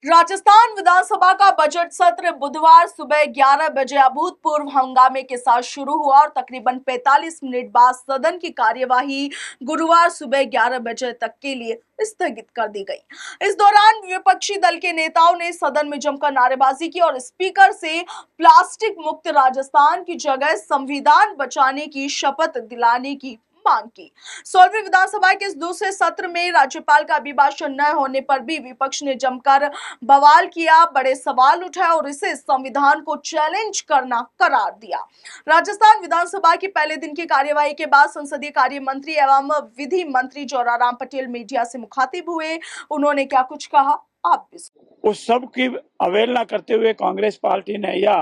राजस्थान विधानसभा का बजट सत्र बुधवार सुबह 11 बजे अभूतपूर्व हंगामे के साथ शुरू हुआ और तकरीबन 45 मिनट बाद सदन की कार्यवाही गुरुवार सुबह 11 बजे तक के लिए स्थगित कर दी गई। इस दौरान विपक्षी दल के नेताओं ने सदन में जमकर नारेबाजी की और स्पीकर से प्लास्टिक मुक्त राजस्थान की जगह संविधान बचाने की शपथ दिलाने की मांग की। 16वीं विधानसभा के इस दूसरे सत्र में राज्यपाल का अभिभाषण न होने पर भी विपक्ष ने जमकर बवाल किया, बड़े सवाल उठाए और इसे संविधान को चैलेंज करना करार दिया। राजस्थान विधानसभा की पहले दिन की कार्यवाही के बाद संसदीय कार्य मंत्री एवं विधि मंत्री जोराराम पटेल मीडिया से मुखातिब हुए। उन्होंने क्या कुछ कहा, आप भी सुनिए। उस सब की अवहेलना करते हुए कांग्रेस पार्टी ने या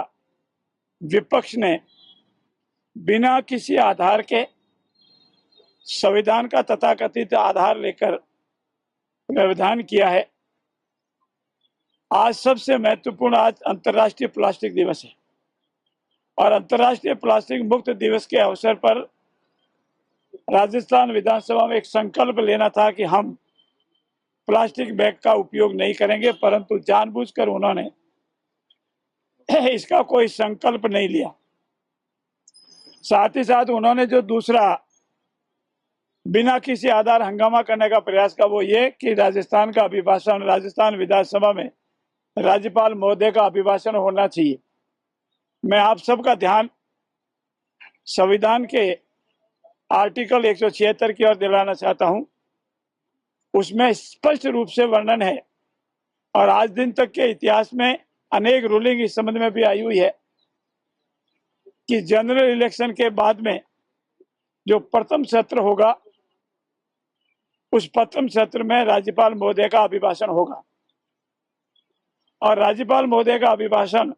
विपक्ष ने बिना किसी आधार के संविधान का तथाकथित आधार लेकर व्यवधान किया है। आज सबसे महत्वपूर्ण आज अंतर्राष्ट्रीय प्लास्टिक दिवस है और अंतर्राष्ट्रीय प्लास्टिक मुक्त दिवस के अवसर पर राजस्थान विधानसभा में एक संकल्प लेना था कि हम प्लास्टिक बैग का उपयोग नहीं करेंगे, परंतु जानबूझकर उन्होंने इसका कोई संकल्प नहीं लिया। साथ ही साथ उन्होंने जो दूसरा बिना किसी आधार हंगामा करने का प्रयास का वो ये कि राजस्थान का अभिभाषण राजस्थान विधानसभा में राज्यपाल महोदय का अभिभाषण होना चाहिए। मैं आप सबका ध्यान संविधान के आर्टिकल 176 की ओर दिलाना चाहता हूं। उसमें स्पष्ट रूप से वर्णन है और आज दिन तक के इतिहास में अनेक रूलिंग इस संबंध में भी आई हुई है कि जनरल इलेक्शन के बाद में जो प्रथम सत्र होगा उस प्रथम सत्र में राज्यपाल महोदय का अभिभाषण होगा और राज्यपाल महोदय का अभिभाषण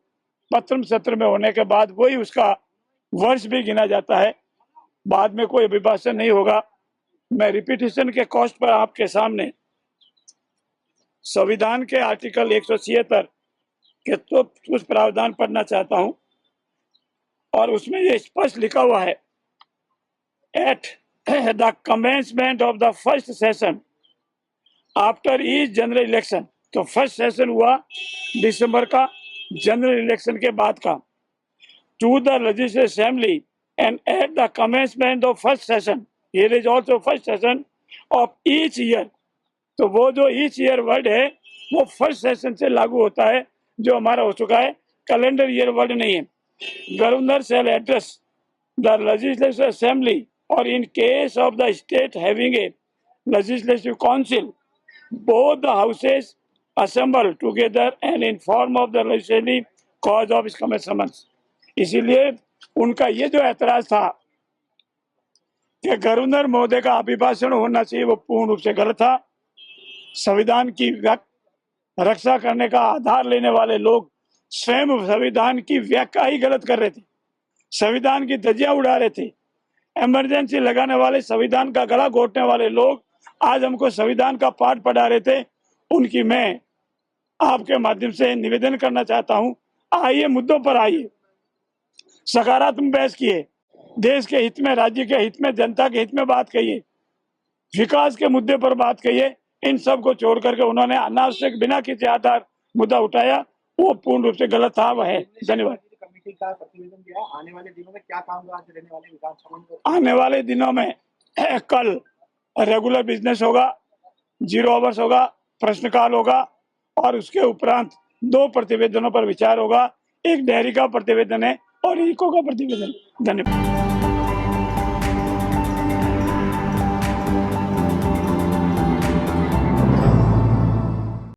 प्रथम सत्र में होने के बाद वही उसका वर्ष भी गिना जाता है। बाद में कोई अभिभाषण नहीं होगा। मैं रिपीटिशन के कॉस्ट पर आपके सामने संविधान के आर्टिकल 176 के तो कुछ प्रावधान पढ़ना चाहता हूं और उसमें ये स्पष्ट लिखा हुआ है, at the commencement of the first session after each general election. तो फर्स्ट सेशन हुआ दिसंबर का, जनरल इलेक्शन के बाद का, to the legislative assembly and at the commencement of first session, here is also first session of each year. तो वो जो ईच ईयर वर्ड है वो फर्स्ट सेशन से लागू होता है जो हमारा हो चुका है, कैलेंडर ईयर वर्ड नहीं है। Governor shall address the legislative assembly or in case of the state having a legislative council, both the houses assemble together and inform of the legislative cause of its summons। इसीलिए उनका ये जो ऐतराज था कि governor महोदय का अभिभाषण होना चाहिए वो पूर्ण रूप से गलत था। संविधान की रक्षा करने का आधार लेने वाले लोग स्वयं संविधान की व्याख्या ही गलत कर रहे थे, संविधान की धज्जियां उड़ा रहे थे। इमरजेंसी लगाने वाले, संविधान का गला घोटने वाले लोग आज हमको संविधान का पाठ पढ़ा रहे थे। उनकी मैं आपके माध्यम से निवेदन करना चाहता हूं, आइए मुद्दों पर आइए, सकारात्मक बहस किए, देश के हित में, राज्य के हित में, जनता के हित में बात कहिए, विकास के मुद्दे पर बात कहिए। इन सब को छोड़ करके उन्होंने अनावश्यक बिना किसी आधार मुद्दा उठाया, वो पूर्ण रूप से गलत था। वह है। धन्यवाद। का प्रतिवेदन दिया, आने वाले दिनों में क्या काम रहने वाले विधानसभा में? आने वाले दिनों में कल रेगुलर बिजनेस होगा, 0 आवर्स होगा, प्रश्नकाल होगा और उसके उपरांत 2 प्रतिवेदनों पर विचार होगा। एक डेयरी का प्रतिवेदन है और इको का प्रतिवेदन। धन्यवाद।